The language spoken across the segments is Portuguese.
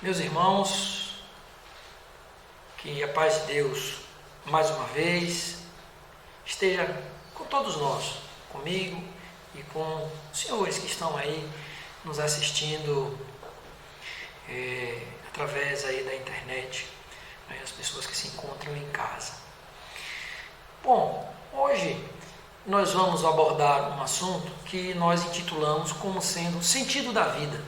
Meus irmãos, que a paz de Deus, mais uma vez, esteja com todos nós, comigo e com os senhores que estão aí nos assistindo através aí da internet, né, as pessoas que se encontram em casa. Bom, hoje nós vamos abordar um assunto que nós intitulamos como sendo o sentido da vida.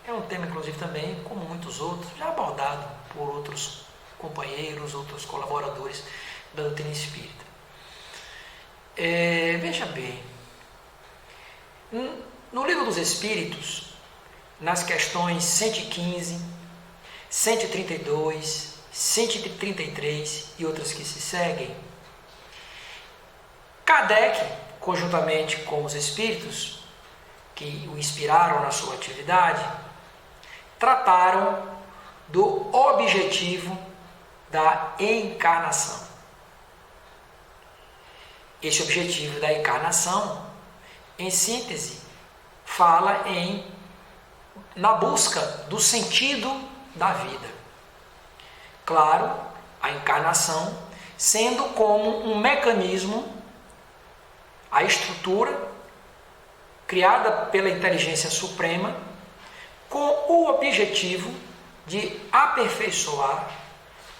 É um tema, inclusive, também, como muitos outros, já abordado por outros companheiros, outros colaboradores da doutrina espírita. Veja bem, no Livro dos Espíritos, nas questões 115, 132, 133 e outras que se seguem, Kardec, conjuntamente com os espíritos que o inspiraram na sua atividade, trataram do objetivo da encarnação. Esse objetivo da encarnação, em síntese, fala na busca do sentido da vida. Claro, a encarnação sendo como um mecanismo, a estrutura criada pela inteligência suprema, com o objetivo de aperfeiçoar,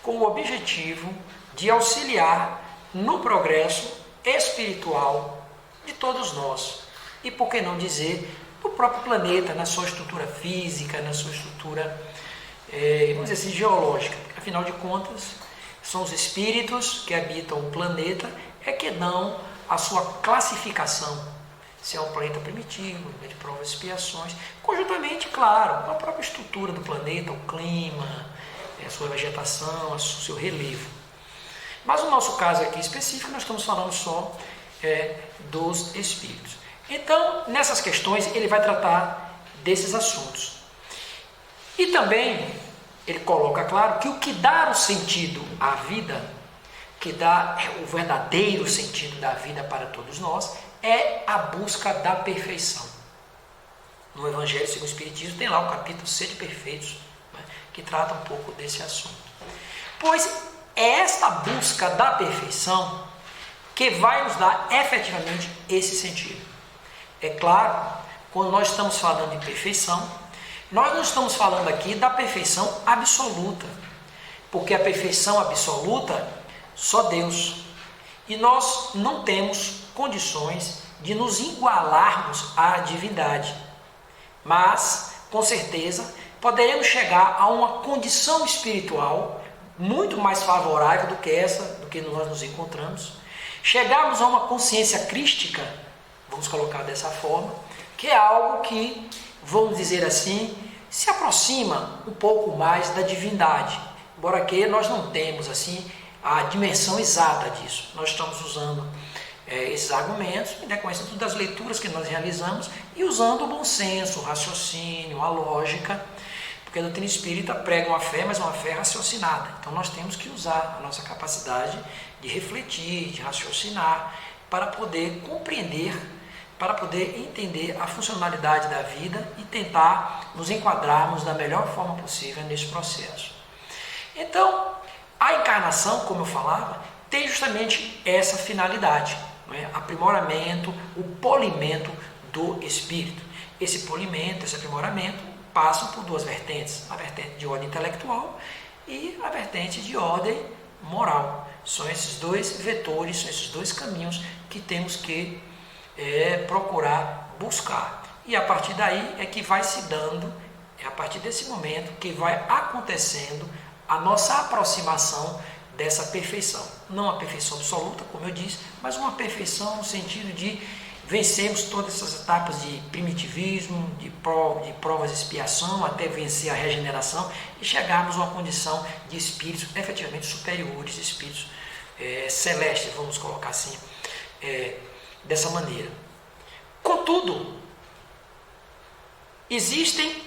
com o objetivo de auxiliar no progresso espiritual de todos nós. E por que não dizer, do próprio planeta, na sua estrutura física, na sua estrutura, vamos dizer assim, geológica. Afinal de contas, são os espíritos que habitam o planeta que dão a sua classificação. Se é um planeta primitivo, de provas e expiações, conjuntamente, claro, com a própria estrutura do planeta, o clima, a sua vegetação, o seu relevo. Mas no nosso caso aqui específico, nós estamos falando só dos espíritos. Então, nessas questões, ele vai tratar desses assuntos. E também, ele coloca claro que o que dá o sentido à vida, que dá o verdadeiro sentido da vida para todos nós, é a busca da perfeição. No Evangelho segundo o Espiritismo tem lá o capítulo Sede Perfeitos, né, que trata um pouco desse assunto. Pois é esta busca da perfeição que vai nos dar efetivamente esse sentido. É claro, quando nós estamos falando de perfeição, nós não estamos falando aqui da perfeição absoluta, porque a perfeição absoluta só Deus. E nós não temos condições de nos igualarmos à divindade. Mas, com certeza, poderemos chegar a uma condição espiritual muito mais favorável do que nós nos encontramos. Chegarmos a uma consciência crística, vamos colocar dessa forma, que é algo que, vamos dizer assim, se aproxima um pouco mais da divindade. Embora que nós não temos assim a dimensão exata disso. Nós estamos usando esses argumentos, em decorrência das leituras que nós realizamos e usando o bom senso, o raciocínio, a lógica, porque a doutrina espírita prega uma fé, mas uma fé raciocinada. Então nós temos que usar a nossa capacidade de refletir, de raciocinar, para poder compreender, para poder entender a funcionalidade da vida e tentar nos enquadrarmos da melhor forma possível nesse processo. Então, a encarnação, como eu falava, tem justamente essa finalidade, não é? Aprimoramento, o polimento do espírito. Esse polimento, esse aprimoramento, passam por duas vertentes, a vertente de ordem intelectual e a vertente de ordem moral. São esses dois vetores, são esses dois caminhos que temos que procurar buscar. E a partir daí é que vai se dando, é a partir desse momento que vai acontecendo a nossa aproximação dessa perfeição. Não a perfeição absoluta, como eu disse, mas uma perfeição no sentido de vencermos todas essas etapas de primitivismo, de provas de expiação, até vencer a regeneração e chegarmos a uma condição de espíritos efetivamente superiores, espíritos celestes, vamos colocar assim, dessa maneira. Contudo, existem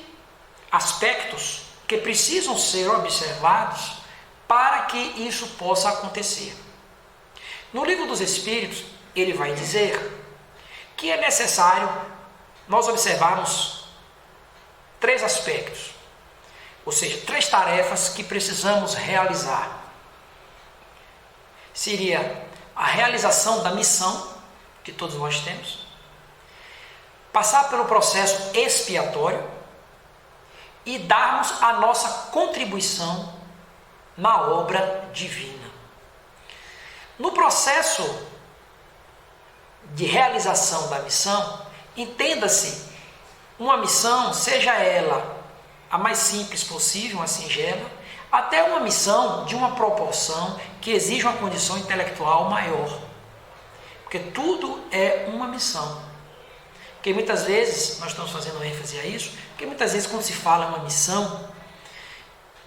aspectos que precisam ser observados para que isso possa acontecer. No Livro dos Espíritos, ele vai dizer que é necessário nós observarmos três aspectos. Ou seja, 3 tarefas que precisamos realizar. Seria a realização da missão que todos nós temos, passar pelo processo expiatório e darmos a nossa contribuição na obra divina. No processo de realização da missão, entenda-se uma missão, seja ela a mais simples possível, uma singela, até uma missão de uma proporção que exige uma condição intelectual maior. Porque tudo é uma missão. Porque muitas vezes, nós estamos fazendo ênfase a isso, porque muitas vezes quando se fala uma missão,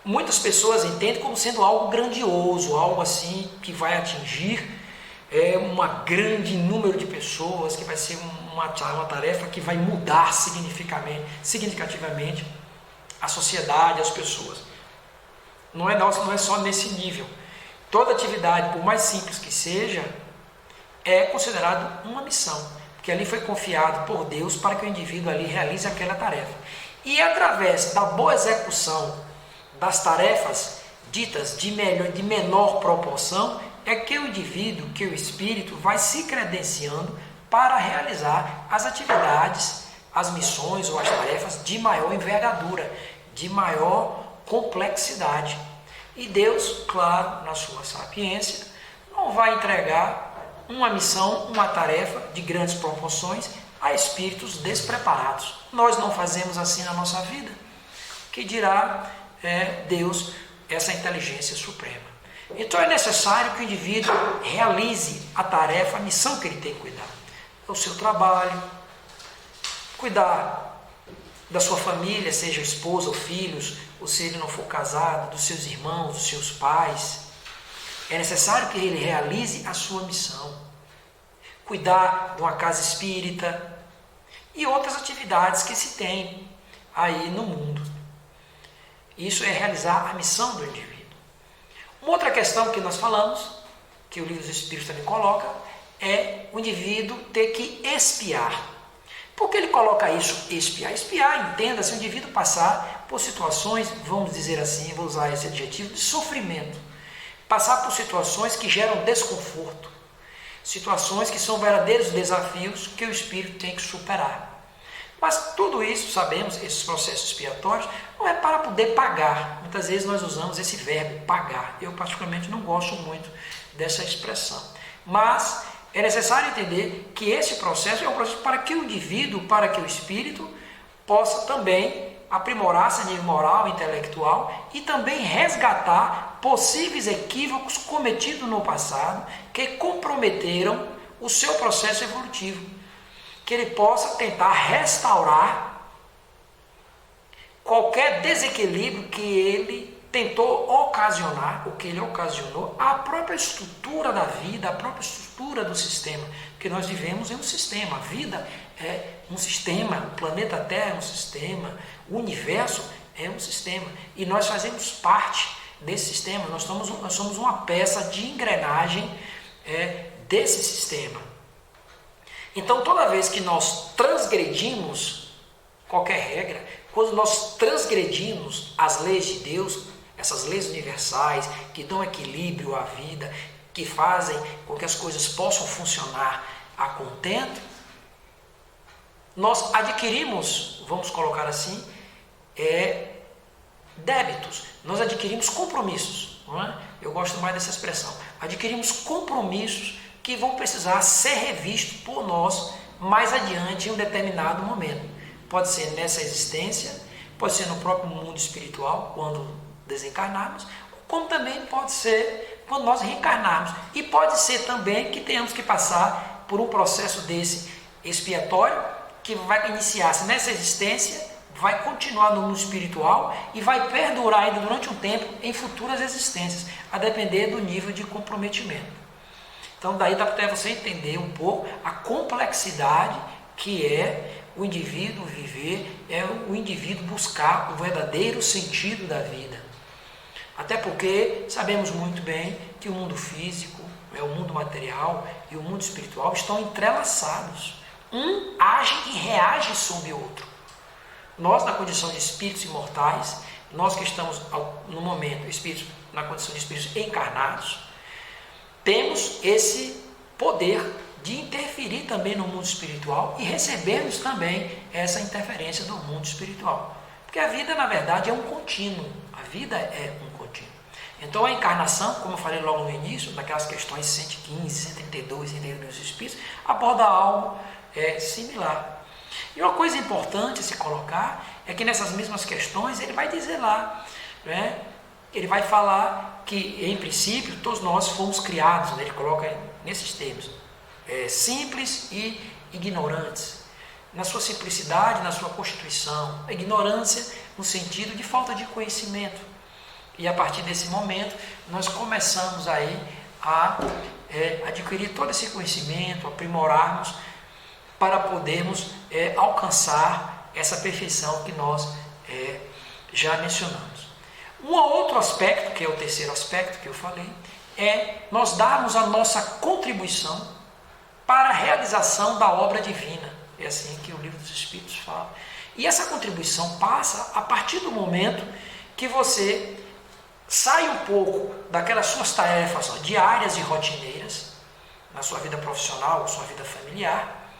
muitas pessoas entendem como sendo algo grandioso, algo assim que vai atingir um grande número de pessoas, que vai ser uma tarefa que vai mudar significativamente a sociedade, as pessoas. Não é só nesse nível. Toda atividade, por mais simples que seja, é considerado uma missão, porque ali foi confiado por Deus para que o indivíduo ali realize aquela tarefa. E através da boa execução das tarefas ditas de menor proporção, é que o indivíduo, que o espírito vai se credenciando para realizar as atividades, as missões ou as tarefas de maior envergadura, de maior complexidade. E Deus, claro, na sua sapiência, não vai entregar uma missão, uma tarefa de grandes proporções a espíritos despreparados. Nós não fazemos assim na nossa vida. Que dirá Deus, essa inteligência suprema. Então é necessário que o indivíduo realize a tarefa, a missão que ele tem que cuidar. O seu trabalho, cuidar da sua família, seja esposa ou filhos, ou se ele não for casado, dos seus irmãos, dos seus pais. É necessário que ele realize a sua missão. Cuidar de uma casa espírita e outras atividades que se tem aí no mundo. Isso é realizar a missão do indivíduo. Uma outra questão que nós falamos, que o Livro dos Espíritos também coloca, é o indivíduo ter que expiar. Por que ele coloca isso, expiar? Expiar, entenda-se, o indivíduo passar por situações, vamos dizer assim, vou usar esse adjetivo, de sofrimento. Passar por situações que geram desconforto. Situações que são verdadeiros desafios que o espírito tem que superar. Mas tudo isso, sabemos, esses processos expiatórios, não é para poder pagar. Muitas vezes nós usamos esse verbo, pagar. Eu particularmente não gosto muito dessa expressão. Mas é necessário entender que esse processo é um processo para que o indivíduo, para que o espírito, possa também aprimorar-se a nível moral, intelectual e também resgatar possíveis equívocos cometidos no passado que comprometeram o seu processo evolutivo. Que ele possa tentar restaurar qualquer desequilíbrio que ele tentou ocasionar, o que ele ocasionou, a própria estrutura da vida, a própria estrutura do sistema. Porque nós vivemos em um sistema, a vida é um sistema, o planeta Terra é um sistema, o universo é um sistema. E nós fazemos parte desse sistema, nós somos uma peça de engrenagem desse sistema. Então, toda vez que nós transgredimos qualquer regra, quando nós transgredimos as leis de Deus, essas leis universais que dão equilíbrio à vida, que fazem com que as coisas possam funcionar a contento, nós adquirimos, vamos colocar assim, débitos, nós adquirimos compromissos, não é? Eu gosto mais dessa expressão, adquirimos compromissos que vão precisar ser revistos por nós mais adiante em um determinado momento. Pode ser nessa existência, pode ser no próprio mundo espiritual, quando desencarnarmos, como também pode ser quando nós reencarnarmos. E pode ser também que tenhamos que passar por um processo desse expiatório, que vai iniciar-se nessa existência, vai continuar no mundo espiritual e vai perdurar ainda durante um tempo em futuras existências, a depender do nível de comprometimento. Então daí dá para você entender um pouco a complexidade que é o indivíduo viver, é o indivíduo buscar o verdadeiro sentido da vida. Até porque sabemos muito bem que o mundo físico, o mundo material e o mundo espiritual estão entrelaçados. Um age e reage sobre o outro. Nós, na condição de espíritos imortais, nós que estamos no momento, espíritos, na condição de espíritos encarnados, temos esse poder de interferir também no mundo espiritual e recebemos também essa interferência do mundo espiritual. Porque a vida, na verdade, é um contínuo. A vida é um contínuo. Então, a encarnação, como eu falei logo no início, daquelas questões 115, 132, 132 dos Espíritos, aborda algo similar. E uma coisa importante a se colocar é que nessas mesmas questões ele vai dizer lá, né? Ele vai falar que, em princípio, todos nós fomos criados, né? Ele coloca nesses termos, simples e ignorantes. Na sua simplicidade, na sua constituição. A ignorância no sentido de falta de conhecimento. E a partir desse momento, nós começamos aí a adquirir todo esse conhecimento, aprimorarmos para podermos alcançar essa perfeição que nós já mencionamos. Um outro aspecto, que é o terceiro aspecto que eu falei, é nós darmos a nossa contribuição para a realização da obra divina. É assim que o Livro dos Espíritos fala. E essa contribuição passa a partir do momento que você sai um pouco daquelas suas tarefas diárias e rotineiras, na sua vida profissional, sua vida familiar,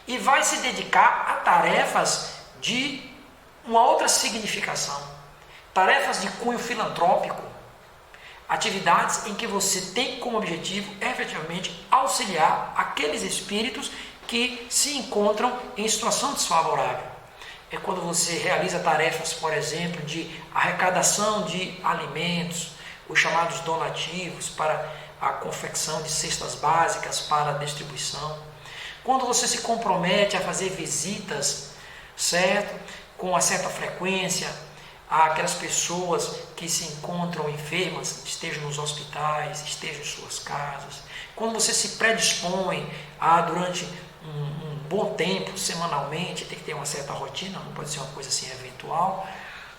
e vai se dedicar a tarefas de uma outra significação, tarefas de cunho filantrópico, atividades em que você tem como objetivo efetivamente auxiliar aqueles espíritos que se encontram em situação desfavorável. É quando você realiza tarefas, por exemplo, de arrecadação de alimentos, os chamados donativos para a confecção de cestas básicas para a distribuição. Quando você se compromete a fazer visitas, certo? Com uma certa frequência, àquelas pessoas que se encontram enfermas, estejam nos hospitais, estejam em suas casas. Quando você se predispõe a, durante um bom tempo, semanalmente, tem que ter uma certa rotina, não pode ser uma coisa assim eventual,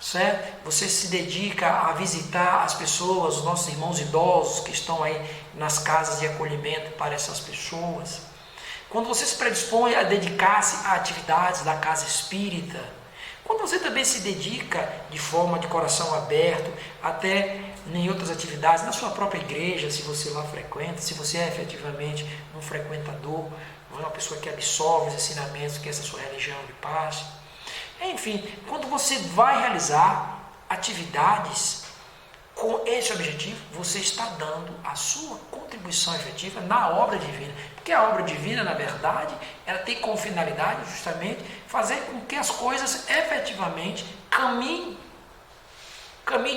certo? Você se dedica a visitar as pessoas, os nossos irmãos idosos que estão aí nas casas de acolhimento para essas pessoas. Quando você se predispõe a dedicar-se a atividades da casa espírita, quando você também se dedica de forma de coração aberto, até em outras atividades, na sua própria igreja, se você lá frequenta, se você é efetivamente um frequentador, uma pessoa que absorve os ensinamentos que essa sua religião lhe passa. Enfim, quando você vai realizar atividades com esse objetivo, você está dando a sua contribuição efetiva na obra divina. Porque a obra divina, na verdade, ela tem como finalidade justamente fazer com que as coisas efetivamente caminhem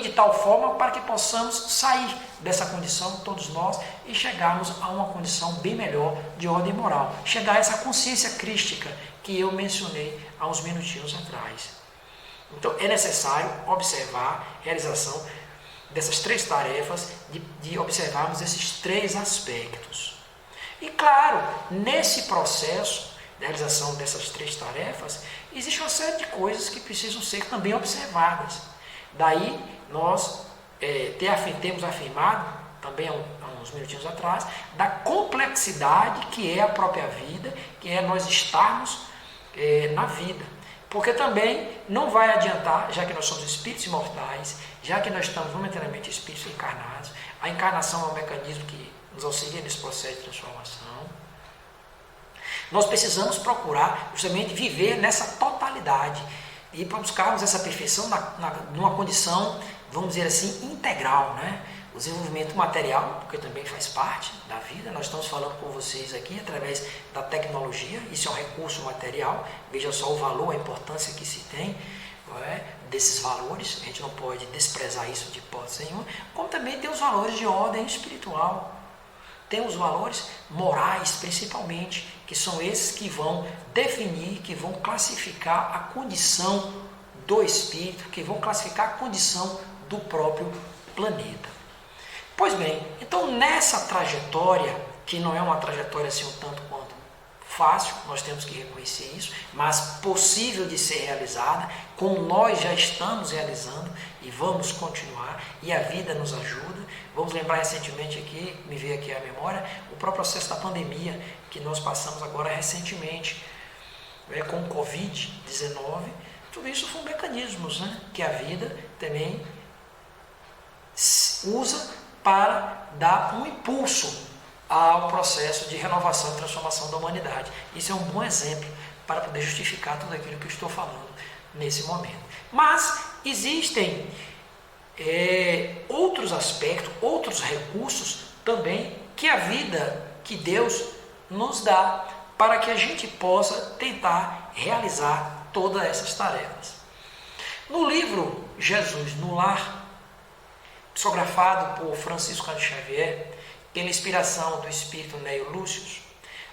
de tal forma para que possamos sair dessa condição, todos nós, e chegarmos a uma condição bem melhor de ordem moral. Chegar a essa consciência crística que eu mencionei há uns minutinhos atrás. Então é necessário observar a realização dessas três tarefas, de observarmos esses três aspectos. E claro, nesse processo de realização dessas três tarefas, existe uma série de coisas que precisam ser também observadas. Daí nós temos afirmado, também há uns minutinhos atrás, da complexidade que é a própria vida, que é nós estarmos na vida. Porque também não vai adiantar, já que nós somos espíritos imortais, já que nós estamos momentaneamente espíritos encarnados, a encarnação é um mecanismo que nos auxilia nesse processo de transformação. Nós precisamos procurar justamente viver nessa totalidade e para buscarmos essa perfeição numa condição, vamos dizer assim, integral, né? O desenvolvimento material, porque também faz parte da vida, nós estamos falando com vocês aqui através da tecnologia, isso é um recurso material, veja só o valor, a importância que se tem desses valores, a gente não pode desprezar isso de hipótese nenhuma, como também tem os valores de ordem espiritual, tem os valores morais principalmente, que são esses que vão definir, que vão classificar a condição do espírito, que vão classificar a condição do próprio planeta. Pois bem, então nessa trajetória, que não é uma trajetória assim um tanto quanto fácil, nós temos que reconhecer isso, mas possível de ser realizada, como nós já estamos realizando e vamos continuar, e a vida nos ajuda. Vamos lembrar recentemente aqui, me veio aqui à memória, o próprio processo da pandemia que nós passamos agora recentemente, com o Covid-19, Tudo isso são mecanismos, né, que a vida também usa para dar um impulso ao processo de renovação e transformação da humanidade. Isso é um bom exemplo para poder justificar tudo aquilo que eu estou falando nesse momento. Mas existem outros aspectos, outros recursos também que a vida, que Deus nos dá para que a gente possa tentar realizar todas essas tarefas. No livro Jesus no Lar, psicografado por Francisco Cândido Xavier, pela inspiração do espírito Neio Lúcius,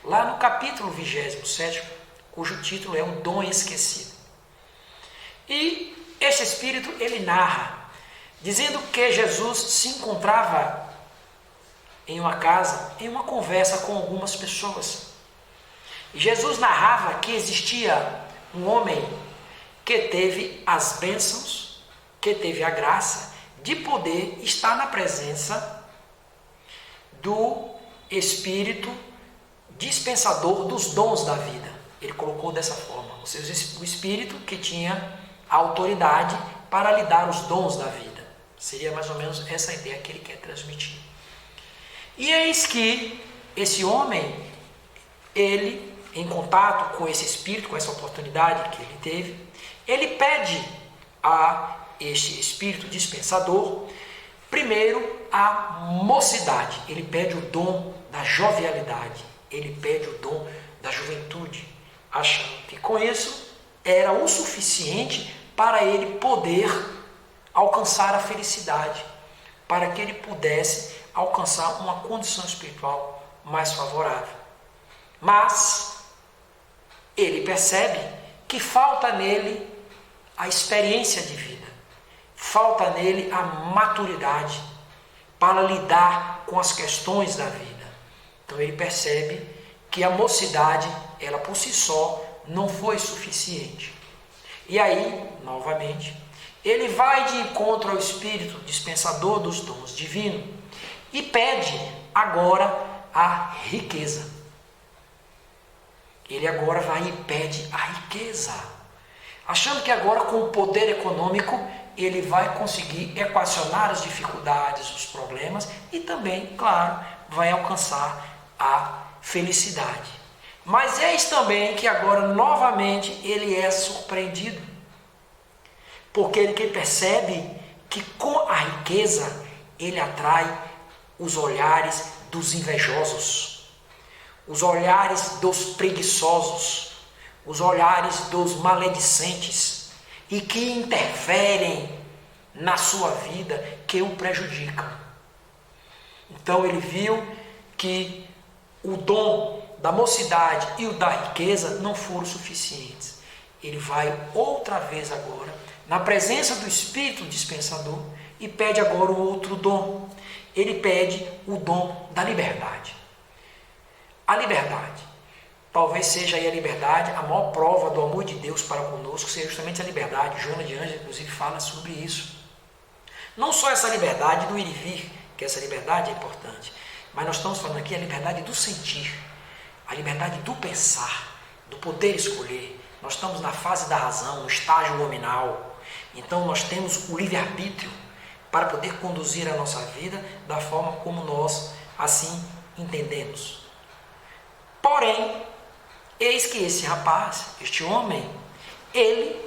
lá no capítulo 27, cujo título é O Dom Esquecido. E este espírito, ele narra, dizendo que Jesus se encontrava em uma casa, em uma conversa com algumas pessoas. E Jesus narrava que existia um homem que teve as bênçãos, que teve a graça de poder estar na presença do Espírito dispensador dos dons da vida. Ele colocou dessa forma, ou seja, o Espírito que tinha a autoridade para lhe dar os dons da vida. Seria mais ou menos essa ideia que ele quer transmitir. E eis que esse homem, ele, em contato com esse Espírito, com essa oportunidade que ele teve, ele pede a este Espírito dispensador, primeiro, a mocidade. Ele pede o dom da jovialidade. Ele pede o dom da juventude, achando que com isso era o suficiente para ele poder alcançar a felicidade, para que ele pudesse alcançar uma condição espiritual mais favorável. Mas ele percebe que falta nele a experiência de vida, falta nele a maturidade para lidar com as questões da vida. Então ele percebe que a mocidade, ela por si só, não foi suficiente. E aí, novamente, ele vai de encontro ao Espírito dispensador dos dons divinos e pede agora a riqueza. Ele agora vai e pede a riqueza, achando que agora com o poder econômico ele vai conseguir equacionar as dificuldades, os problemas e também, claro, vai alcançar a felicidade. Mas eis também que agora novamente ele é surpreendido, porque ele percebe que com a riqueza ele atrai os olhares dos invejosos, os olhares dos preguiçosos, os olhares dos maledicentes e que interferem na sua vida, que o prejudicam. Então ele viu que o dom da mocidade e o da riqueza não foram suficientes. Ele vai outra vez agora na presença do Espírito dispensador e pede agora um outro dom. Ele pede o dom da liberdade. A liberdade, talvez seja aí a liberdade, a maior prova do amor de Deus para conosco, seja justamente a liberdade. Joana de Ângeles, inclusive, fala sobre isso. Não só essa liberdade do ir e vir, que essa liberdade é importante, mas nós estamos falando aqui a liberdade do sentir, a liberdade do pensar, do poder escolher. Nós estamos na fase da razão, no estágio nominal. Então nós temos o livre-arbítrio para poder conduzir a nossa vida da forma como nós assim entendemos. Porém, eis que esse rapaz, este homem, ele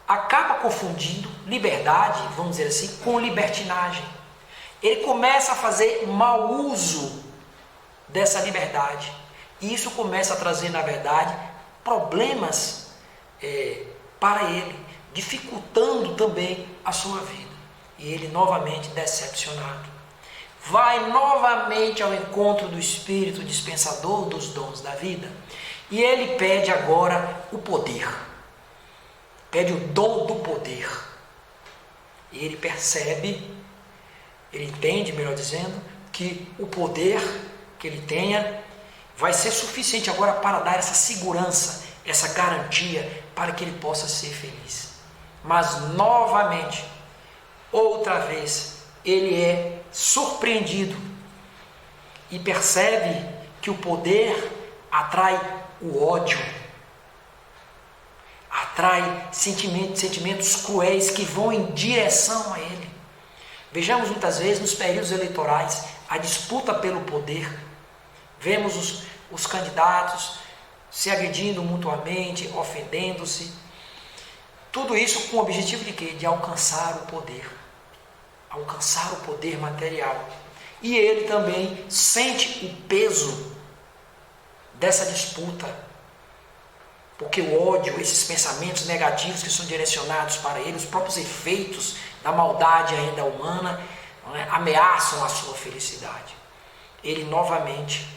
acaba confundindo liberdade, vamos dizer assim, com libertinagem. Ele começa a fazer mau uso dessa liberdade. E isso começa a trazer, na verdade, problemas para ele, dificultando também a sua vida. E ele novamente decepcionado vai novamente ao encontro do Espírito dispensador dos dons da vida e ele pede agora o poder, pede o dom do poder. E ele percebe, ele entende, melhor dizendo, que o poder que ele tenha vai ser suficiente agora para dar essa segurança, essa garantia para que ele possa ser feliz. Mas novamente, outra vez, ele é surpreendido e percebe que o poder atrai o ódio, atrai sentimentos cruéis que vão em direção a ele. Vejamos muitas vezes nos períodos eleitorais a disputa pelo poder. Vemos os candidatos se agredindo mutuamente, ofendendo-se. Tudo isso com o objetivo de quê? De alcançar o poder. Alcançar o poder material. E ele também sente o peso dessa disputa. Porque o ódio, esses pensamentos negativos que são direcionados para ele, os próprios efeitos da maldade ainda humana, não é, ameaçam a sua felicidade. Ele novamente,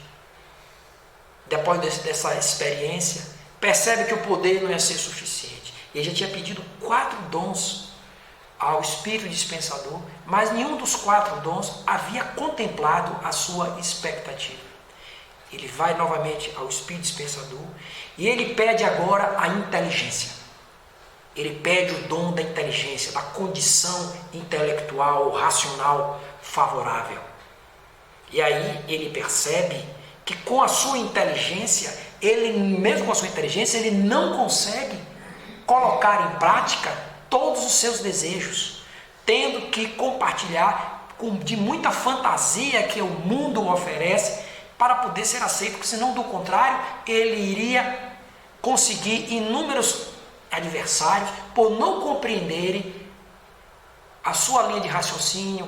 depois dessa experiência, percebe que o poder não ia ser suficiente. Ele já tinha pedido 4 dons ao Espírito Dispensador, mas nenhum dos 4 dons havia contemplado a sua expectativa. Ele vai novamente ao Espírito Dispensador e ele pede agora a inteligência. Ele pede o dom da inteligência, da condição intelectual, racional favorável. E aí ele percebe que com a sua inteligência, mesmo com a sua inteligência, ele não consegue colocar em prática todos os seus desejos, tendo que compartilhar de muita fantasia que o mundo oferece para poder ser aceito, porque senão, do contrário, ele iria conseguir inúmeros adversários por não compreenderem a sua linha de raciocínio,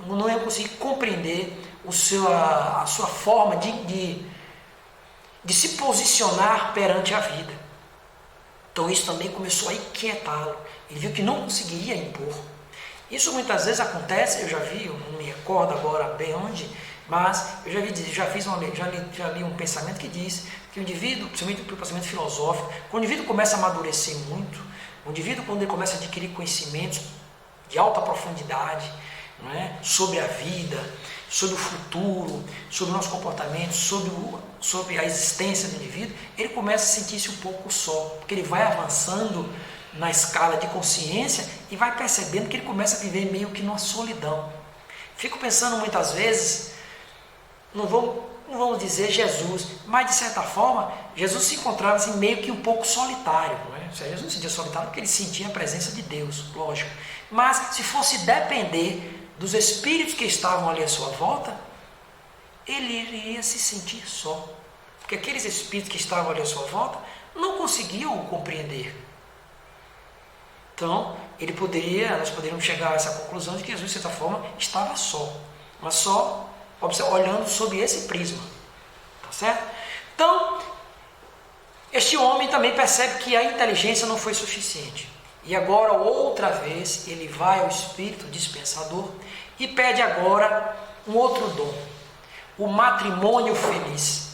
não ia conseguir compreender a sua forma de se posicionar perante a vida. Então isso também começou a inquietá-lo. Ele viu que não conseguiria impor. Isso muitas vezes acontece, eu já vi, eu não me recordo agora bem onde, mas eu já li um pensamento que diz que o indivíduo, principalmente pelo pensamento filosófico, quando o indivíduo começa a amadurecer muito, o indivíduo quando ele começa a adquirir conhecimentos de alta profundidade, não é? Sobre a vida, sobre o futuro, sobre o nosso comportamento, sobre a existência do indivíduo, ele começa a sentir-se um pouco só, porque ele vai avançando na escala de consciência e vai percebendo que ele começa a viver meio que numa solidão. Fico pensando muitas vezes, não vamos dizer Jesus, mas de certa forma, Jesus se encontrava assim, meio que um pouco solitário. Não é? Jesus não se sentia solitário porque ele sentia a presença de Deus, lógico. Mas se fosse depender dos espíritos que estavam ali à sua volta, ele iria se sentir só. Porque aqueles espíritos que estavam ali à sua volta não conseguiam o compreender. Então, nós poderíamos chegar a essa conclusão de que Jesus, de certa forma, estava só. Mas só olhando sob esse prisma. Tá certo? Então, este homem também percebe que a inteligência não foi suficiente. E agora, outra vez, ele vai ao Espírito Dispensador e pede agora um outro dom. O matrimônio feliz.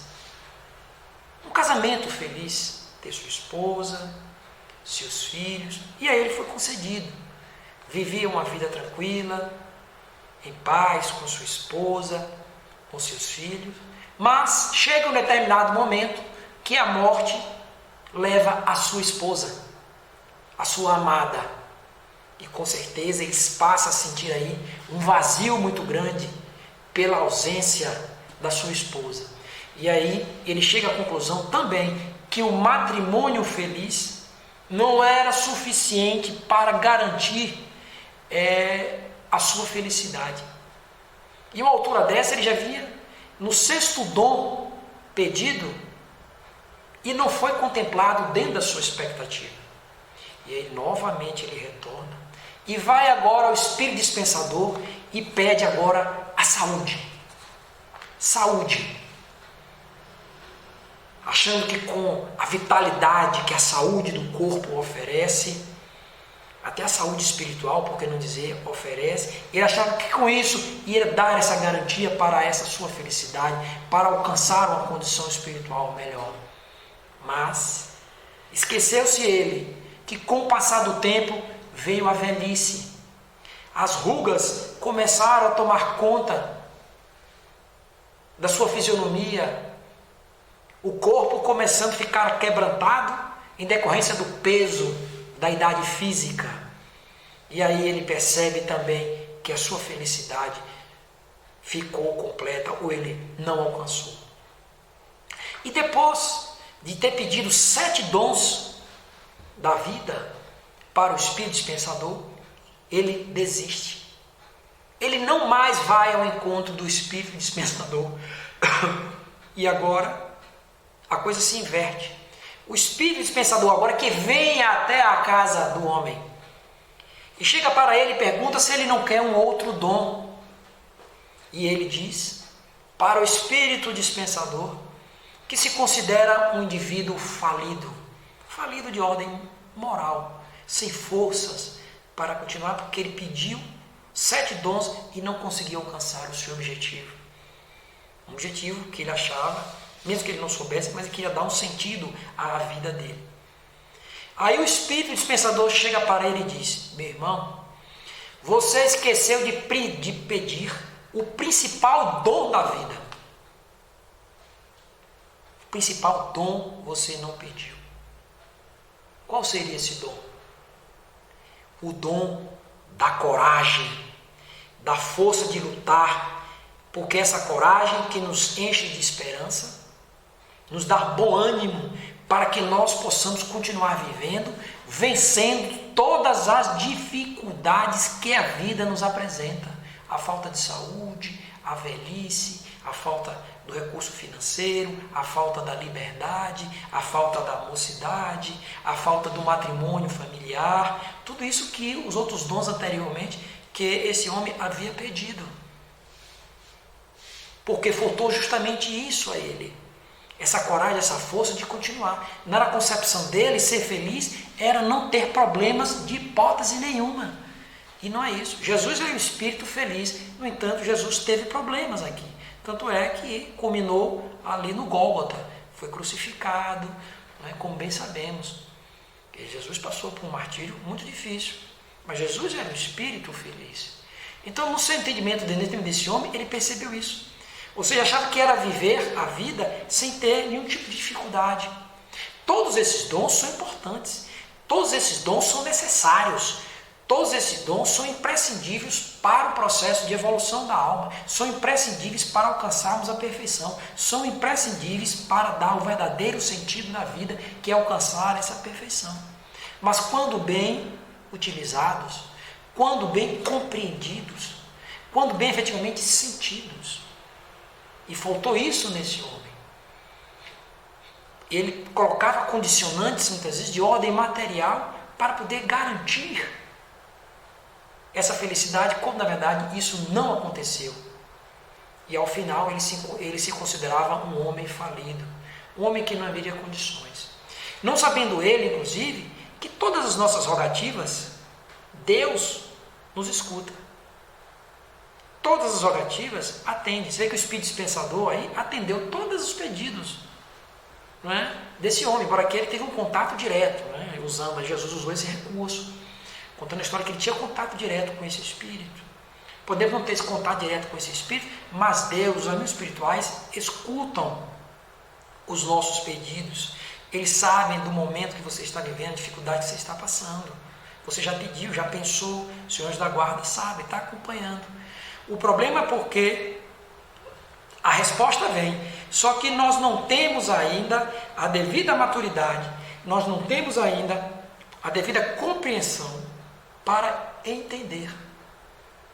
Um casamento feliz. Ter sua esposa, seus filhos. E a ele foi concedido. Vivia uma vida tranquila, em paz com sua esposa, com seus filhos. Mas chega um determinado momento que a morte leva a sua esposa, a sua amada. E com certeza eles passam a sentir aí um vazio muito grande pela ausência da sua esposa. E aí ele chega à conclusão também que o matrimônio feliz não era suficiente para garantir a sua felicidade. E uma altura dessa ele já via no 6º dom pedido e não foi contemplado dentro da sua expectativa. E aí novamente ele retorna e vai agora ao Espírito Dispensador e pede agora a saúde. Saúde. Achando que com a vitalidade que a saúde do corpo oferece, até a saúde espiritual, por que não dizer, oferece, ele achava que com isso ia dar essa garantia para essa sua felicidade, para alcançar uma condição espiritual melhor. Mas esqueceu-se ele que com o passar do tempo veio a velhice. As rugas começaram a tomar conta da sua fisionomia, o corpo começando a ficar quebrantado em decorrência do peso da idade física. E aí ele percebe também que a sua felicidade ficou completa ou ele não alcançou. E depois de ter pedido 7 dons, da vida para o espírito dispensador, ele desiste. Ele não mais vai ao encontro do espírito dispensador. E agora a coisa se inverte. O espírito dispensador agora que vem até a casa do homem e chega para ele e pergunta se ele não quer um outro dom. E ele diz para o espírito dispensador, que se considera um indivíduo falido de ordem moral, sem forças para continuar, porque ele pediu 7 dons e não conseguiu alcançar o seu objetivo. Um objetivo que ele achava, mesmo que ele não soubesse, mas ele queria dar um sentido à vida dele. Aí o espírito dispensador chega para ele e diz: meu irmão, você esqueceu de pedir o principal dom da vida. O principal dom você não pediu. Qual seria esse dom? O dom da coragem, da força de lutar, porque essa coragem que nos enche de esperança, nos dá bom ânimo para que nós possamos continuar vivendo, vencendo todas as dificuldades que a vida nos apresenta. A falta de saúde, a velhice, a falta do recurso financeiro, a falta da liberdade, a falta da mocidade, a falta do matrimônio familiar, tudo isso que os outros dons anteriormente que esse homem havia pedido. Porque faltou justamente isso a ele. Essa coragem, essa força de continuar. Na concepção dele, ser feliz era não ter problemas de hipótese nenhuma. E não é isso. Jesus é um espírito feliz. No entanto, Jesus teve problemas aqui. Tanto é que culminou ali no Gólgota. Foi crucificado, né, como bem sabemos. E Jesus passou por um martírio muito difícil. Mas Jesus era um espírito feliz. Então, no seu entendimento dentro desse homem, ele percebeu isso. Ou seja, achava que era viver a vida sem ter nenhum tipo de dificuldade. Todos esses dons são importantes. Todos esses dons são necessários. Todos esses dons são imprescindíveis para o processo de evolução da alma. São imprescindíveis para alcançarmos a perfeição. São imprescindíveis para dar o verdadeiro sentido na vida, que é alcançar essa perfeição. Mas quando bem utilizados, quando bem compreendidos, quando bem efetivamente sentidos. E faltou isso nesse homem. Ele colocava condicionantes, muitas vezes, de ordem material para poder garantir essa felicidade, quando na verdade isso não aconteceu. E ao final ele se considerava um homem falido, um homem que não haveria condições. Não sabendo ele, inclusive, que todas as nossas rogativas, Deus nos escuta. Todas as rogativas atende. Você vê que o Espírito Dispensador aí atendeu todos os pedidos, não é, desse homem, para que ele teve um contato direto, né? Jesus usou esse recurso, contando a história que ele tinha contato direto com esse Espírito. Podemos não ter esse contato direto com esse Espírito, mas Deus, os amigos espirituais, escutam os nossos pedidos. Eles sabem do momento que você está vivendo, a dificuldade que você está passando. Você já pediu, já pensou, o Senhor da guarda sabe, está acompanhando. O problema é porque a resposta vem, só que nós não temos ainda a devida maturidade, nós não temos ainda a devida compreensão para entender,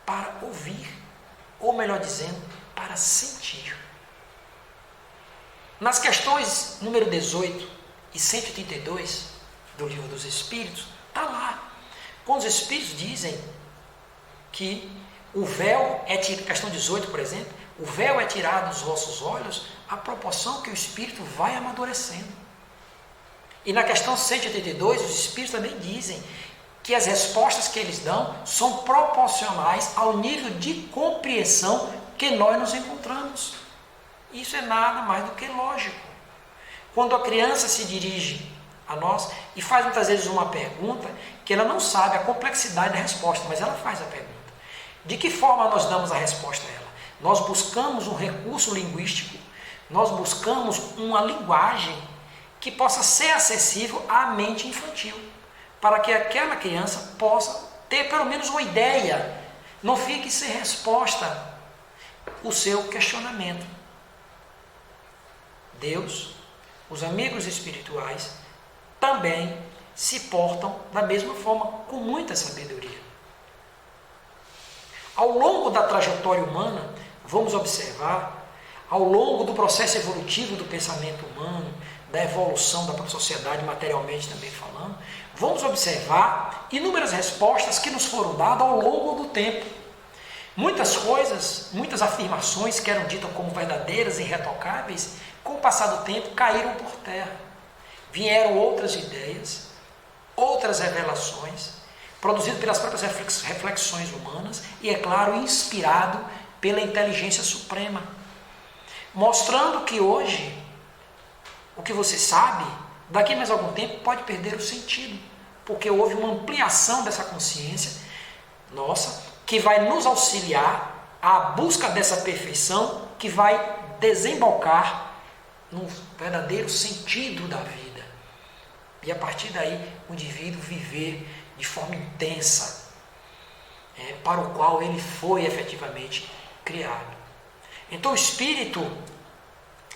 para ouvir, ou melhor dizendo, para sentir. Nas questões número 18 e 132 do Livro dos Espíritos, está lá, quando os Espíritos dizem que o véu é tirado, questão 18, por exemplo, o véu é tirado dos vossos olhos à proporção que o Espírito vai amadurecendo. E na questão 182, os Espíritos também dizem que as respostas que eles dão são proporcionais ao nível de compreensão que nós nos encontramos. Isso é nada mais do que lógico. Quando a criança se dirige a nós e faz muitas vezes uma pergunta que ela não sabe a complexidade da resposta, mas ela faz a pergunta. De que forma nós damos a resposta a ela? Nós buscamos um recurso linguístico, nós buscamos uma linguagem que possa ser acessível à mente infantil, para que aquela criança possa ter pelo menos uma ideia, não fique sem resposta o seu questionamento. Deus, os amigos espirituais, também se portam da mesma forma, com muita sabedoria. Ao longo da trajetória humana, vamos observar, ao longo do processo evolutivo do pensamento humano, da evolução da própria sociedade, materialmente também falando, vamos observar inúmeras respostas que nos foram dadas ao longo do tempo. Muitas coisas, muitas afirmações que eram ditas como verdadeiras e irretocáveis, com o passar do tempo caíram por terra. Vieram outras ideias, outras revelações, produzido pelas próprias reflexões humanas e, é claro, inspirado pela inteligência suprema, mostrando que hoje o que você sabe, daqui a mais algum tempo pode perder o sentido, porque houve uma ampliação dessa consciência nossa, que vai nos auxiliar à busca dessa perfeição, que vai desembocar no verdadeiro sentido da vida. E a partir daí o indivíduo viver de forma intensa, para o qual ele foi efetivamente criado. Então o espírito,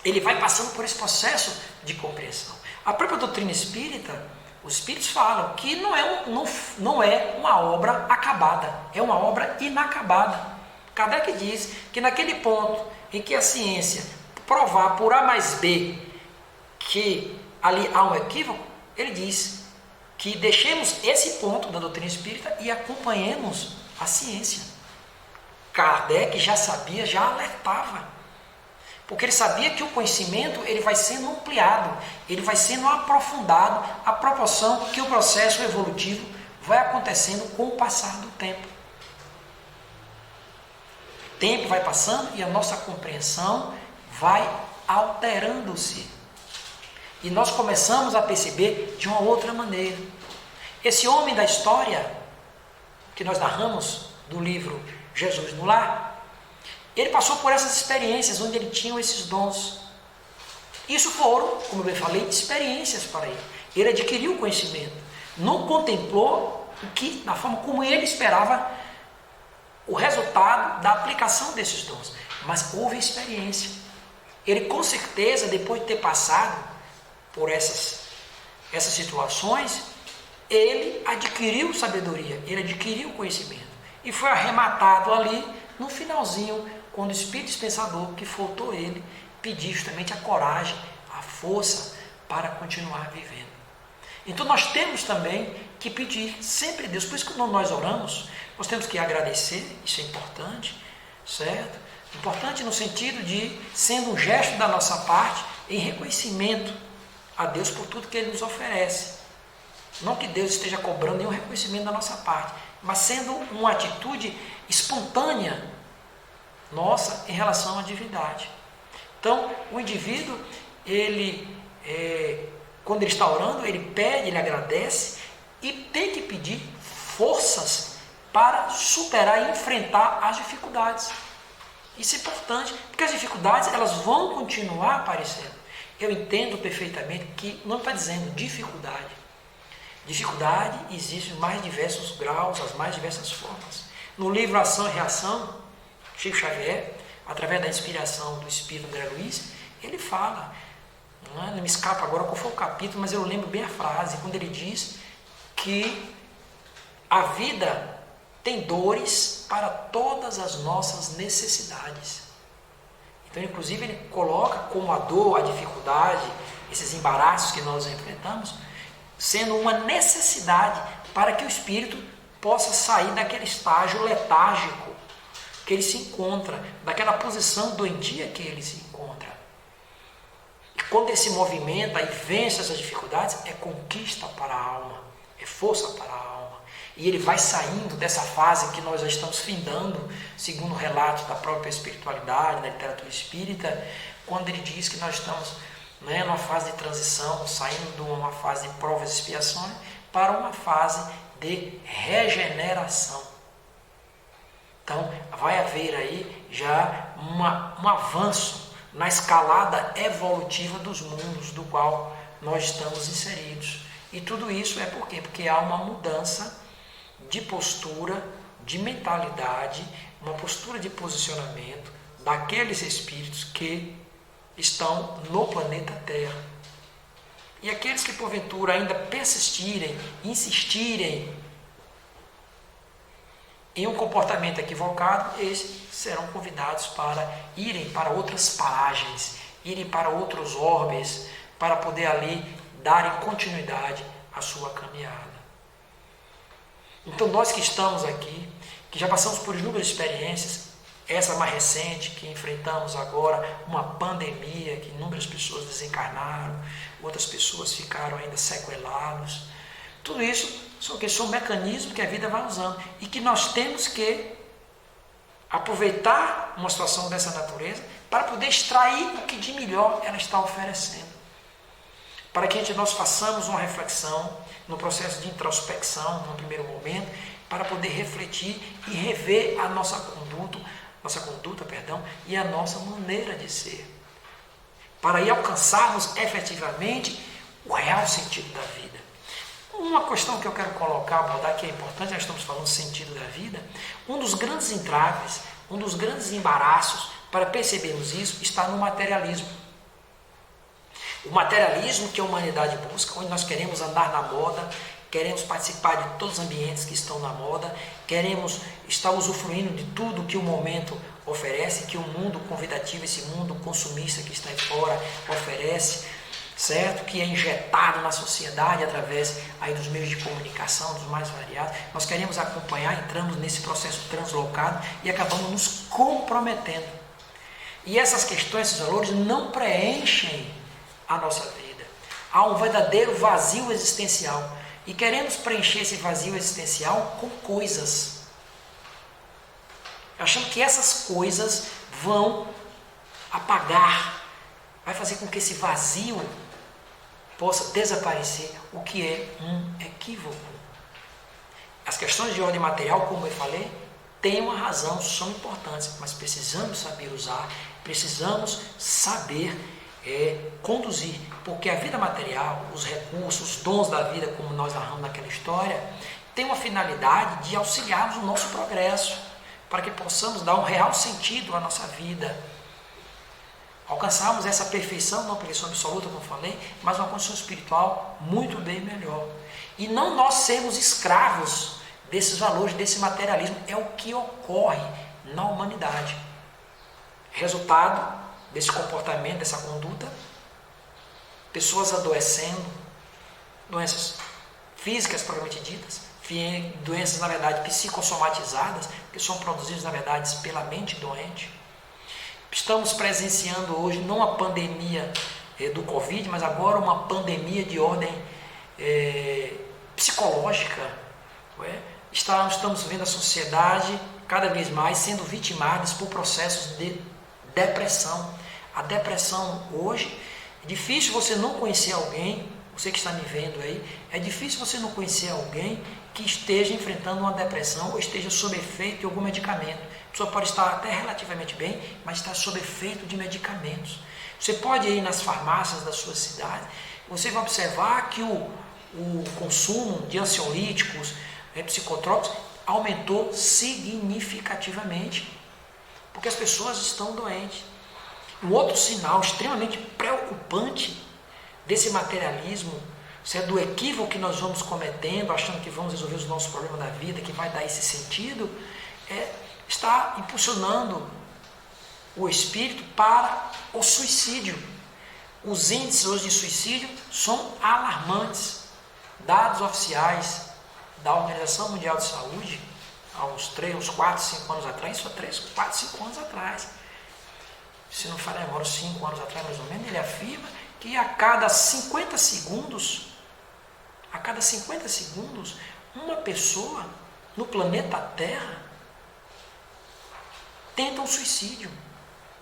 ele vai passando por esse processo de compreensão. A própria doutrina espírita, os espíritos falam que não é uma obra acabada, é uma obra inacabada. Kardec diz que naquele ponto em que a ciência provar por A mais B que ali há um equívoco, ele diz que deixemos esse ponto da doutrina espírita e acompanhemos a ciência. Kardec já sabia, já alertava. Porque ele sabia que o conhecimento ele vai sendo ampliado, ele vai sendo aprofundado à proporção que o processo evolutivo vai acontecendo com o passar do tempo. O tempo vai passando e a nossa compreensão vai alterando-se. E nós começamos a perceber de uma outra maneira. Esse homem da história, que nós narramos do livro Jesus no Lar, ele passou por essas experiências onde ele tinha esses dons. Isso foram, como eu bem falei, experiências para ele. Ele adquiriu o conhecimento. Não contemplou o que, na forma como ele esperava, o resultado da aplicação desses dons. Mas houve experiência. Ele, com certeza, depois de ter passado por essas situações, ele adquiriu sabedoria, ele adquiriu conhecimento. E foi arrematado ali, no finalzinho, quando o Espírito Dispensador, que faltou ele, pediu justamente a coragem, a força para continuar vivendo. Então nós temos também que pedir sempre a Deus. Por isso que quando nós oramos, nós temos que agradecer, isso é importante, certo? Importante no sentido de, sendo um gesto da nossa parte, em reconhecimento a Deus por tudo que Ele nos oferece. Não que Deus esteja cobrando nenhum reconhecimento da nossa parte, mas sendo uma atitude espontânea nossa em relação à divindade. Então, o indivíduo, quando ele está orando, ele pede, ele agradece e tem que pedir forças para superar e enfrentar as dificuldades. Isso é importante, porque as dificuldades elas vão continuar aparecendo. Eu entendo perfeitamente que não está dizendo dificuldade. Dificuldade existe em mais diversos graus, as mais diversas formas. No livro Ação e Reação, Chico Xavier, através da inspiração do Espírito André Luiz, ele fala, não me escapa agora qual foi o capítulo, mas eu lembro bem a frase, quando ele diz que a vida tem dores para todas as nossas necessidades. Então, inclusive, ele coloca como a dor, a dificuldade, esses embaraços que nós enfrentamos, sendo uma necessidade para que o espírito possa sair daquele estágio letárgico que ele se encontra, daquela posição doentia que ele se encontra. E quando ele se movimenta e vence essas dificuldades, é conquista para a alma, é força para a alma. E ele vai saindo dessa fase que nós já estamos findando, segundo relatos da própria espiritualidade, da literatura espírita, quando ele diz que nós estamos numa fase de transição, saindo de uma fase de provas e expiações para uma fase de regeneração. Então, vai haver aí já um avanço na escalada evolutiva dos mundos do qual nós estamos inseridos. E tudo isso é por quê? Porque há uma mudança de postura, de mentalidade, uma postura de posicionamento daqueles espíritos que estão no planeta Terra. E aqueles que porventura ainda persistirem, insistirem em um comportamento equivocado, esses serão convidados para irem para outras paragens, irem para outros orbes, para poder ali darem continuidade à sua caminhada. Então nós que estamos aqui, que já passamos por inúmeras experiências, essa mais recente que enfrentamos agora, uma pandemia, que inúmeras pessoas desencarnaram, outras pessoas ficaram ainda sequeladas. Tudo isso são mecanismos que a vida vai usando e que nós temos que aproveitar uma situação dessa natureza para poder extrair o que de melhor ela está oferecendo. Para que nós façamos uma reflexão no processo de introspecção, no primeiro momento, para poder refletir e rever a nossa conduta, e a nossa maneira de ser, para aí alcançarmos efetivamente o real sentido da vida. Uma questão que eu quero abordar, que é importante, nós estamos falando do sentido da vida, um dos grandes entraves, um dos grandes embaraços para percebermos isso está no materialismo. O materialismo que a humanidade busca, onde nós queremos andar na moda, queremos participar de todos os ambientes que estão na moda, queremos estar usufruindo de tudo que o momento oferece, que o mundo convidativo, esse mundo consumista que está aí fora oferece, certo? Que é injetado na sociedade através aí dos meios de comunicação, dos mais variados. Nós queremos acompanhar, entramos nesse processo translocado e acabamos nos comprometendo. E essas questões, esses valores não preenchem a nossa vida. Há um verdadeiro vazio existencial. E queremos preencher esse vazio existencial com coisas, achando que essas coisas vão apagar, vai fazer com que esse vazio possa desaparecer, o que é um equívoco. As questões de ordem material, como eu falei, têm uma razão, são importantes, mas precisamos saber usar, precisamos saber conduzir, porque a vida material, os recursos, os dons da vida, como nós narramos naquela história, tem uma finalidade de auxiliarmos o nosso progresso, para que possamos dar um real sentido à nossa vida, alcançarmos essa perfeição, não perfeição absoluta, como eu falei, mas uma condição espiritual muito bem melhor. E não nós sermos escravos desses valores, desse materialismo, é o que ocorre na humanidade. Resultado desse comportamento, dessa conduta, pessoas adoecendo, doenças físicas propriamente ditas, doenças na verdade psicossomatizadas, que são produzidas na verdade pela mente doente. Estamos presenciando hoje não a pandemia do Covid, mas agora uma pandemia de ordem psicológica. Estamos vendo a sociedade cada vez mais sendo vitimada por processos de depressão. A depressão hoje, é difícil você não conhecer alguém, você que está me vendo aí, é difícil você não conhecer alguém que esteja enfrentando uma depressão ou esteja sob efeito de algum medicamento. A pessoa pode estar até relativamente bem, mas está sob efeito de medicamentos. Você pode ir nas farmácias da sua cidade, você vai observar que o consumo de ansiolíticos, psicotrópicos, aumentou significativamente, porque as pessoas estão doentes. Um outro sinal extremamente preocupante desse materialismo, do equívoco que nós vamos cometendo, achando que vamos resolver os nossos problemas da vida, que vai dar esse sentido, está impulsionando o espírito para o suicídio. Os índices hoje de suicídio são alarmantes. Dados oficiais da Organização Mundial de Saúde, há uns 4, 5 anos atrás, isso há 3, 4, 5 anos atrás, se não falha agora, 5 anos atrás mais ou menos, ele afirma que a cada 50 segundos, uma pessoa no planeta Terra tenta um suicídio,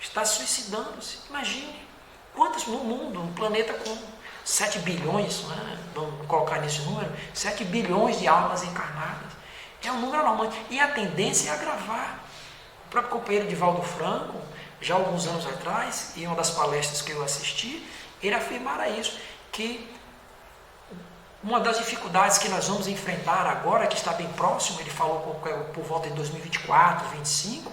está suicidando-se. Imagine quantas no mundo, um planeta com 7 bilhões, vamos colocar nesse número, 7 bilhões de almas encarnadas. É um número alarmante. E a tendência é agravar. O próprio companheiro Divaldo Franco, já há alguns anos atrás, em uma das palestras que eu assisti, ele afirmara isso, que uma das dificuldades que nós vamos enfrentar agora, que está bem próximo, ele falou por volta de 2024, 2025,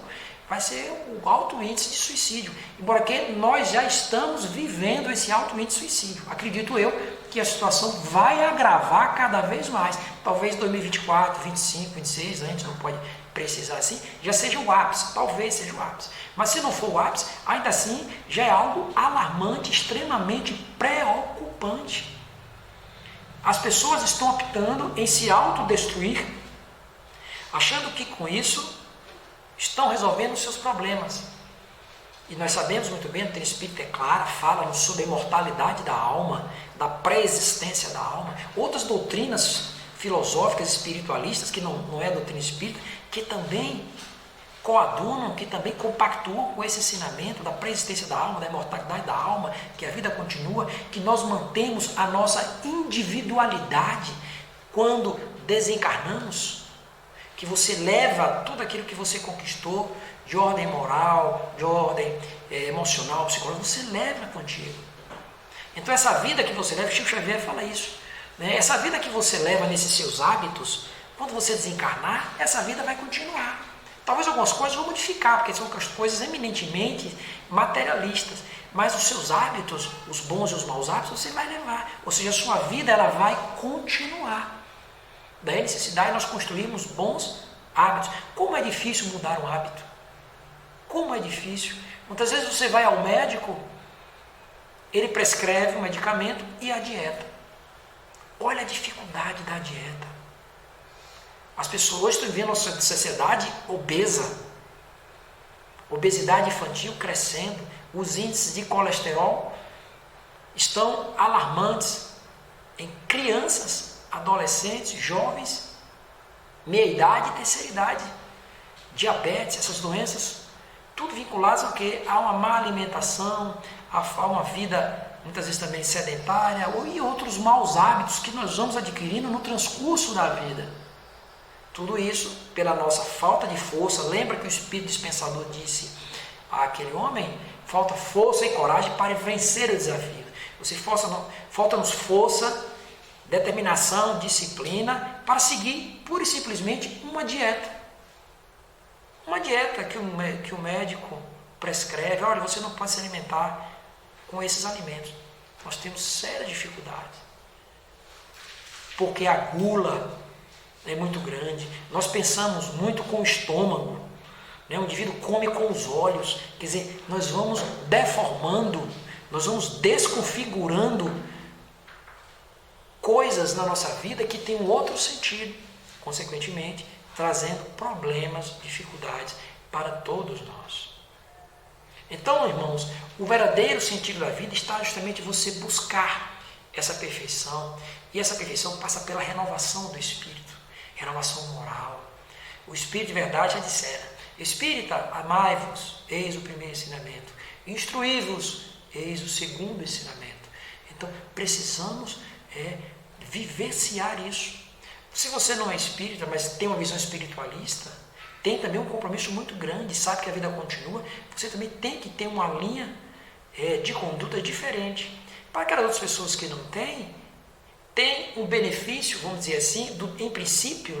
vai ser o alto índice de suicídio. Embora que nós já estamos vivendo esse alto índice de suicídio. Acredito eu que a situação vai agravar cada vez mais. Talvez 2024, 25, 26, a gente não pode precisar assim, já seja o ápice, talvez seja o ápice. Mas se não for o ápice, ainda assim já é algo alarmante, extremamente preocupante. As pessoas estão optando em se autodestruir, achando que com isso estão resolvendo os seus problemas. E nós sabemos muito bem, o Treino Espírita é clara, fala sobre a imortalidade da alma, da pré-existência da alma. Outras doutrinas filosóficas espiritualistas, que não é a doutrina espírita, que também coadunam, que também compactuam com esse ensinamento da pré-existência da alma, da imortalidade da alma, que a vida continua, que nós mantemos a nossa individualidade quando desencarnamos, que você leva tudo aquilo que você conquistou, de ordem moral, de ordem emocional, psicológica, você leva contigo. Então essa vida que você leva, Chico Xavier fala isso, né? Essa vida que você leva nesses seus hábitos, quando você desencarnar, essa vida vai continuar. Talvez algumas coisas vão modificar, porque são coisas eminentemente materialistas, mas os seus hábitos, os bons e os maus hábitos, você vai levar. Ou seja, a sua vida ela vai continuar. Daí a necessidade de nós construirmos bons hábitos. Como é difícil mudar um hábito? Como é difícil. Muitas vezes você vai ao médico, ele prescreve um medicamento e a dieta. Olha a dificuldade da dieta. As pessoas hoje estão vivendo uma sociedade obesa. Obesidade infantil crescendo. Os índices de colesterol estão alarmantes em crianças, adolescentes, jovens, meia-idade e terceira idade. Diabetes, essas doenças, tudo vinculadas ao quê? A uma má alimentação, a uma vida muitas vezes também sedentária e outros maus hábitos que nós vamos adquirindo no transcurso da vida. Tudo isso pela nossa falta de força. Lembra que o Espírito Dispensador disse àquele homem: falta força e coragem para vencer o desafio. Falta-nos força, determinação, disciplina para seguir pura e simplesmente uma dieta. Uma dieta que o médico prescreve. Olha, você não pode se alimentar com esses alimentos. Nós temos sérias dificuldades. Porque a gula é muito grande. Nós pensamos muito com o estômago. Né? O indivíduo come com os olhos. Quer dizer, nós vamos deformando, nós vamos desconfigurando coisas na nossa vida que têm um outro sentido. Consequentemente, trazendo problemas, dificuldades para todos nós. Então, irmãos, o verdadeiro sentido da vida está justamente em você buscar essa perfeição. E essa perfeição passa pela renovação do espírito. Renovação moral. O Espírito de verdade já dissera: Espírita, amai-vos, eis o primeiro ensinamento. Instruí-vos, eis o segundo ensinamento. Então, precisamos vivenciar isso. Se você não é espírita, mas tem uma visão espiritualista, tem também um compromisso muito grande, sabe que a vida continua, você também tem que ter uma linha de conduta diferente. Para aquelas outras pessoas que não têm, tem um benefício, vamos dizer assim, em princípio,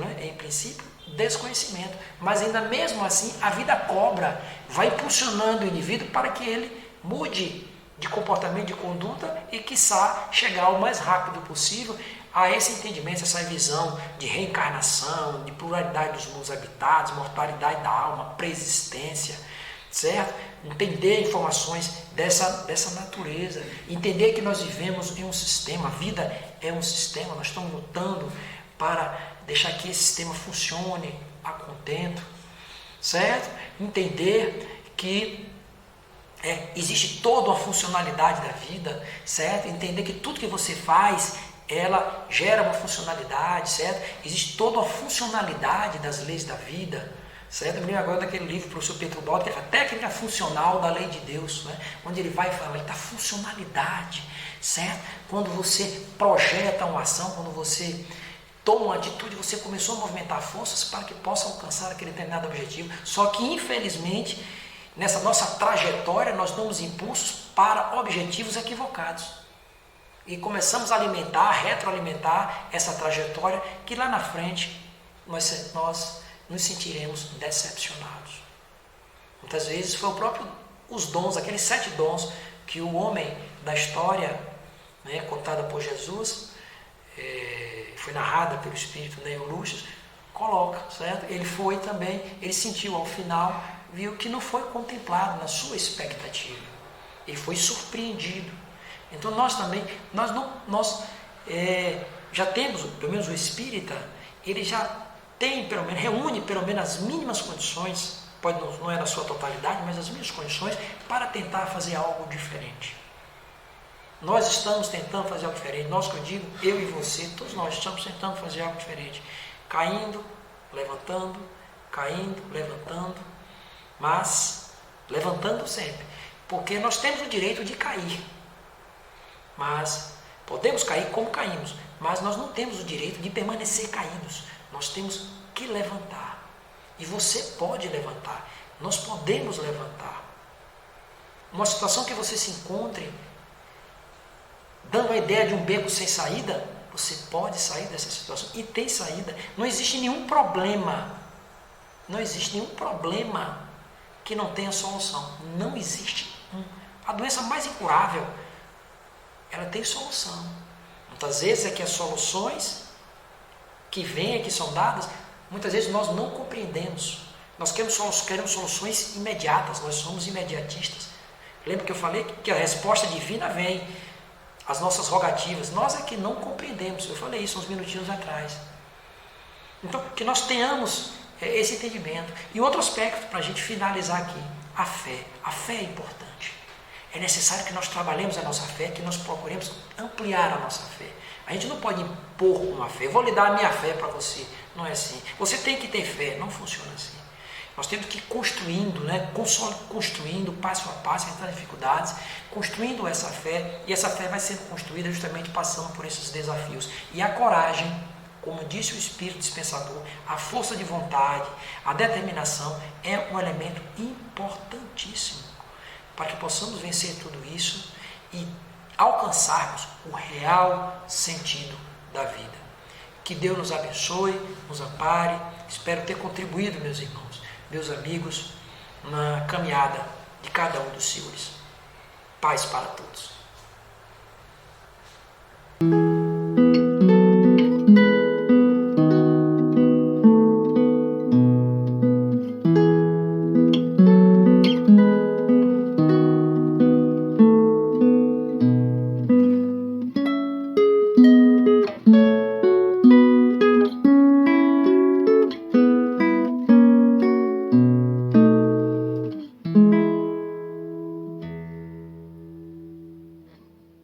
desconhecimento. Mas ainda mesmo assim, a vida cobra, vai impulsionando o indivíduo para que ele mude de comportamento, de conduta e, quiçá, chegar o mais rápido possível a esse entendimento, essa visão de reencarnação, de pluralidade dos mundos habitados, mortalidade da alma, pré-existência, certo? Entender informações dessa natureza, entender que nós vivemos em um sistema, a vida é um sistema, nós estamos lutando para deixar que esse sistema funcione a contento, certo? Entender que existe toda uma funcionalidade da vida, certo? Entender que tudo que você faz, ela gera uma funcionalidade, certo? Existe toda uma funcionalidade das leis da vida, certo? Eu me lembro agora daquele livro do professor Pedro Baldo, que é a técnica funcional da lei de Deus, né? Onde ele vai falar da funcionalidade, certo? Quando você projeta uma ação, quando você toma uma atitude, você começou a movimentar forças para que possa alcançar aquele determinado objetivo. Só que, infelizmente, nessa nossa trajetória, nós damos impulsos para objetivos equivocados. E começamos a retroalimentar essa trajetória que lá na frente nós nos sentiremos decepcionados. Muitas vezes foi os dons, aqueles 7 dons que o homem da história né, contada por Jesus, foi narrada pelo Espírito Neil Lucius, coloca, certo? Ele foi também, ele sentiu ao final, viu que não foi contemplado na sua expectativa. Ele foi surpreendido. Então nós também, já temos, pelo menos o espírita, ele já tem, pelo menos, reúne pelo menos as mínimas condições, pode não é na sua totalidade, mas as mínimas condições para tentar fazer algo diferente. Nós estamos tentando fazer algo diferente. Nós, que eu digo, eu e você, todos nós estamos tentando fazer algo diferente. Caindo, levantando, mas levantando sempre. Porque nós temos o direito de cair. Mas podemos cair como caímos, mas nós não temos o direito de permanecer caídos. Nós temos que levantar. E você pode levantar. Nós podemos levantar. Uma situação que você se encontre dando a ideia de um beco sem saída, você pode sair dessa situação. E tem saída. Não existe nenhum problema. Não existe nenhum problema que não tenha solução. Não existe. A doença mais incurável, ela tem solução. Muitas vezes é que as soluções que vêm, que são dadas, muitas vezes nós não compreendemos. Nós queremos soluções imediatas, nós somos imediatistas. Lembra que eu falei que a resposta divina vem, as nossas rogativas, nós é que não compreendemos. Eu falei isso uns minutinhos atrás. Então, que nós tenhamos esse entendimento. E outro aspecto, para a gente finalizar aqui, a fé. A fé é importante. É necessário que nós trabalhemos a nossa fé, que nós procuremos ampliar a nossa fé. A gente não pode impor uma fé. Eu vou lhe dar a minha fé para você. Não é assim. Você tem que ter fé. Não funciona assim. Nós temos que ir construindo, construindo passo a passo, enfrentando dificuldades, construindo essa fé, e essa fé vai sendo construída justamente passando por esses desafios. E a coragem, como disse o Espírito Dispensador, a força de vontade, a determinação é um elemento importantíssimo para que possamos vencer tudo isso e alcançarmos o real sentido da vida. Que Deus nos abençoe, nos ampare. Espero ter contribuído, meus irmãos, meus amigos, na caminhada de cada um dos senhores. Paz para todos.